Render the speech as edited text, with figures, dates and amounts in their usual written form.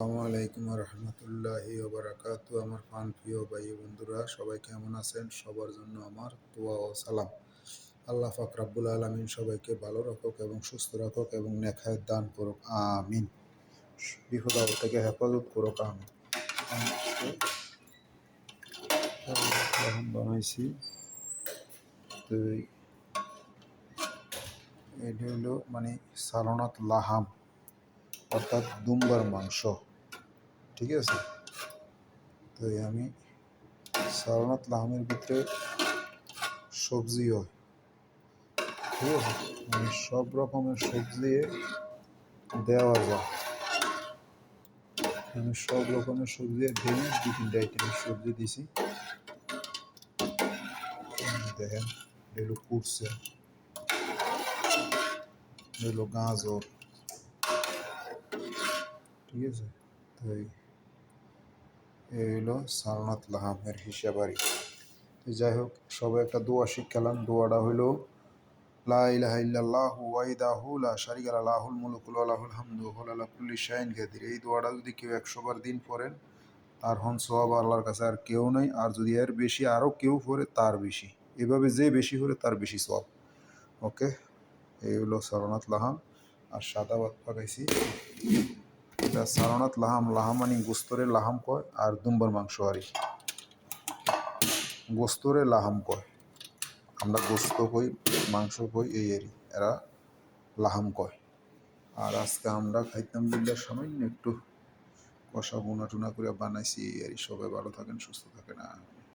আসসালামু আলাইকুম রহমতুল্লাহি ওবারাকাতু। আমার প্রিয় ভাই বন্ধুরা, সবাই কেমন আছেন? সবার জন্য আমার দোয়া ও সালাম। আল্লাহ পাক রাব্বুল আলামিন সবাইকে ভালো রাখুক এবং সুস্থ রাখুক এবং নেখায়ের দান করুক, আমিন। বিপদ আপদ থেকে হেফাজত করুক, আমিন। এখন বানাইছি তো এটা হলো মানে সালানাত লাহাম, অর্থাৎ দুম্বার মাংস। ঠিক আছে, তো আমি সালানাত লাহামের ভিতরে সবজি হয়, ঠিক আছে, মানে সব রকমের সবজি দেওয়া যায়। আমি সব রকমের সবজি দিই, দু তিনটা আইটেমের সবজি দিছি। দেখেন, এগুলো কুটছে, এগুলো গাজর, ঠিক আছে। তো এই হলো সালানাত লাহামের হিসাব আর কি। যাই হোক, সবাই একটা দোয়া শিখালাম। দোয়াটা হইলো লা ইলাহা ইল্লাল্লাহু ওয়াহদাহু লা শারীকা লাহু লাহুল মুলকু ওয়া লাহুল হামদু ওয়া হুয়া আলা কুল্লি শাইইন কাদির। এই দোয়াটা যদি কেউ 100 বার দিন পড়েন, তার হন সওয়াব আল্লাহর কাছে আর কেউ নেই। আর যদি এর বেশি আরও কেউ পড়ে, তার বেশি। এভাবে যে বেশি পড়ে তার বেশি সওয়াব। ওকে, এই হলো সালানাত লাহাম। আর সাদা ভাত পাকাইছি। এটা সালানাত লাহাম, লাহাম মানে গোস্তরে লাহাম কয়, আর দুম্বার মাংস আর কি। গোস্তরে লাহাম কয়, আমরা গোস্ত কই, মাংস কই, এই এরি, এরা লাহাম কয়। আর আজকে আমরা খাইতাম বিল্লার সামান্য একটু কষা বোনা টুনা করে বানাইছি এই আর। সবাই ভালো থাকেন, সুস্থ থাকেন।